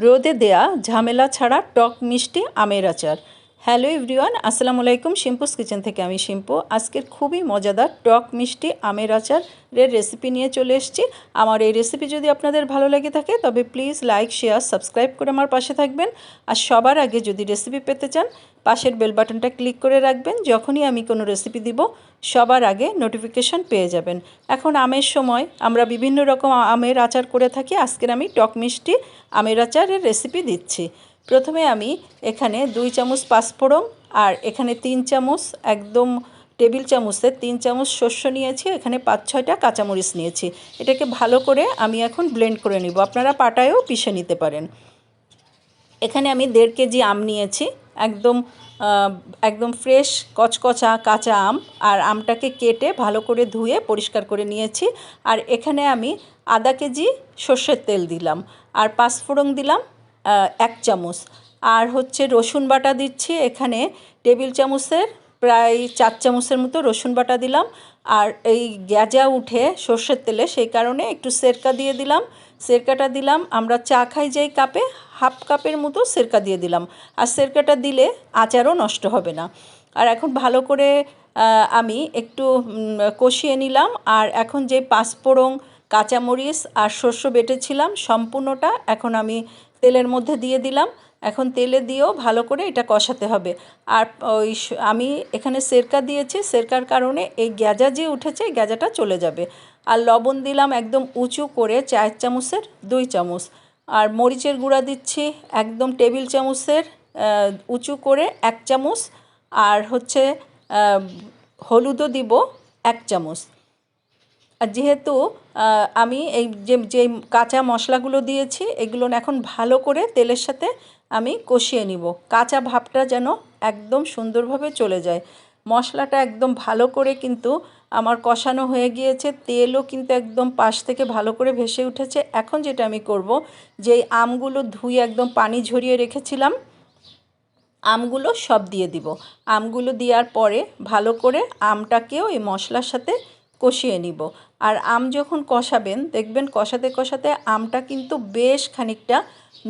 রোদে দেয়া ঝামেলা ছাড়া টক মিষ্টি আমের আচার। হ্যালো এভরিওয়ান, আসসালামু আলাইকুম। শিম্পুস কিচেন থেকে আমি শিম্পু। আজকের খুবই মজাদার টক মিষ্টি আমের আচারের রেসিপি নিয়ে চলে এসেছি। আমার এই রেসিপি যদি আপনাদের ভালো লেগে থাকে তবে প্লিজ লাইক, শেয়ার, সাবস্ক্রাইব করে আমার পাশে থাকবেন। আর সবার আগে যদি রেসিপি পেতে চান পাশের বেল বাটনটা ক্লিক করে রাখবেন। যখনই আমি কোনো রেসিপি দিব সবার আগে নোটিফিকেশান পেয়ে যাবেন। এখন আমের সময় আমরা বিভিন্ন রকম আমের আচার করে থাকি। আজকের আমি টক মিষ্টি আমের আচারের রেসিপি দিচ্ছি। প্রথমে আমি এখানে 2 চামচ পাঁচফোড়ন আর এখানে 3 চামচ একদম টেবিল চামচের 3 চামচ শস্য নিয়েছি। এখানে 5-6টা কাঁচামরিচ নিয়েছি। এটাকে ভালো করে আমি এখন ব্লেন্ড করে নিব। আপনারা পাটায়ও পিষে নিতে পারেন। এখানে আমি 1.5 কেজি আম নিয়েছি। একদম ফ্রেশ কচকচা কাঁচা আম। আর আমটাকে কেটে ভালো করে ধুয়ে পরিষ্কার করে নিয়েছি। আর এখানে আমি আধা কেজি সর্ষের তেল দিলাম আর পাঁচফোড়ন দিলাম 1 চামচ। আর হচ্ছে রসুন বাটা দিচ্ছি। এখানে টেবিল চামচের প্রায় 4 চামচের মতো রসুন বাটা দিলাম। আর এই গ্যাজা উঠে সর্ষের তেলে, সেই কারণে একটু সেরকা দিয়ে দিলাম। সেরকাটা দিলাম আমরা চা খাই যেই কাপে, হাফ কাপের মতো সেরকা দিয়ে দিলাম। আর সেরকাটা দিলে আচারও নষ্ট হবে না। আর এখন ভালো করে আমি একটু কষিয়ে নিলাম। আর এখন যে পাঁচফোড়ন, কাঁচামরিচ আর শস্য বেটেছিলাম সম্পূর্ণটা এখন আমি তেলের মধ্যে দিয়ে দিলাম। এখন তেলে দিয়েও ভালো করে এটা কষাতে হবে। আর আমি এখানে সেরকা দিয়েছি, সেরকার কারণে এই গ্যাজা যে উঠেছে গ্যাজাটা চলে যাবে। আর লবণ দিলাম একদম উঁচু করে 4 চামচের 2 চামচ। আর মরিচের গুঁড়া দিচ্ছি একদম টেবিল চামচের উঁচু করে 1 চামচ। আর হচ্ছে হলুদও দিব 1 চামচ। আর যেহেতু আমি এই যে কাঁচা মশলাগুলো দিয়েছি এগুলো এখন ভালো করে তেলের সাথে আমি কষিয়ে নিব। কাঁচা ভাবটা যেন একদম সুন্দরভাবে চলে যায়। মশলাটা একদম ভালো করে কিন্তু আমার কষানো হয়ে গিয়েছে। তেলও কিন্তু একদম পাশ থেকে ভালো করে ভেসে উঠেছে। এখন যেটা আমি করব, যেই আমগুলো ধুয়ে একদম পানি ঝরিয়ে রেখেছিলাম আমগুলো সব দিয়ে দিব। আমগুলো দেওয়ার পরে ভালো করে আমটাকেও এই মশলার সাথে কষিয়ে নিব। আর আম যখন কষাবেন দেখবেন কষাতে কষাতে আমটা কিন্তু বেশ খানিকটা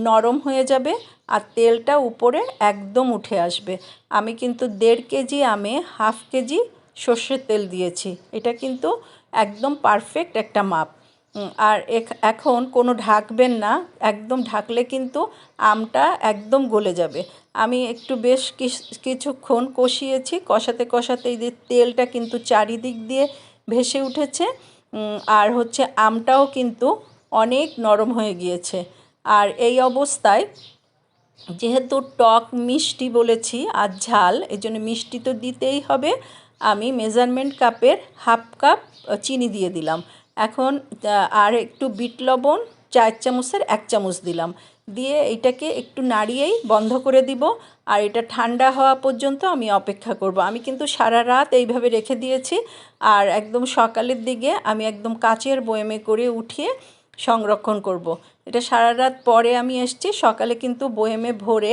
নরম হয়ে যাবে আর তেলটা উপরে একদম উঠে আসবে। আমি কিন্তু 1.5 কেজি আমে হাফ কেজি সর্ষের তেল দিয়েছি। এটা কিন্তু একদম পারফেক্ট একটা মাপ। আর এখন কোনো ঢাকবেন না, একদম ঢাকলে কিন্তু আমটা একদম গলে যাবে। আমি একটু বেশ কিছুক্ষণ কষিয়েছি। কষাতে কষাতে এই যে তেলটা কিন্তু চারিদিক দিয়ে ভেসে উঠেছে। আর হচ্ছে আমটাও কিন্তু অনেক নরম হয়ে গিয়েছে। আর এই অবস্থায় যেহেতু টক মিষ্টি বলেছি আর ঝাল, এই জন্য মিষ্টি তো দিতেই হবে। আমি মেজারমেন্ট কাপের হাফ কাপ চিনি দিয়ে দিলাম। এখন আর একটু বিট লবণ 4 চামচের 1 চামচ দিলাম। দিয়ে এটাকে একটু নাড়িয়েই বন্ধ করে দিব। আর এটা ঠান্ডা হওয়া পর্যন্ত আমি অপেক্ষা করব। আমি কিন্তু সারা রাত এইভাবে রেখে দিয়েছি। আর একদম সকালের দিকে আমি একদম কাচের বয়ামে করে উঠিয়ে সংরক্ষণ করব। এটা সারা রাত পরে আমি এসেছি, সকালে কিন্তু বয়ামে ভরে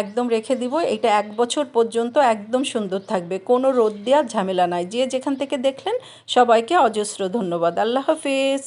একদম রেখে দিব। এটা 1 বছর পর্যন্ত একদম সুন্দর থাকবে, কোনো রোদ দেওয়ার ঝামেলা নাই। যে যেখান থেকে দেখলেন সবাইকে অজস্র ধন্যবাদ। আল্লাহ হাফেজ।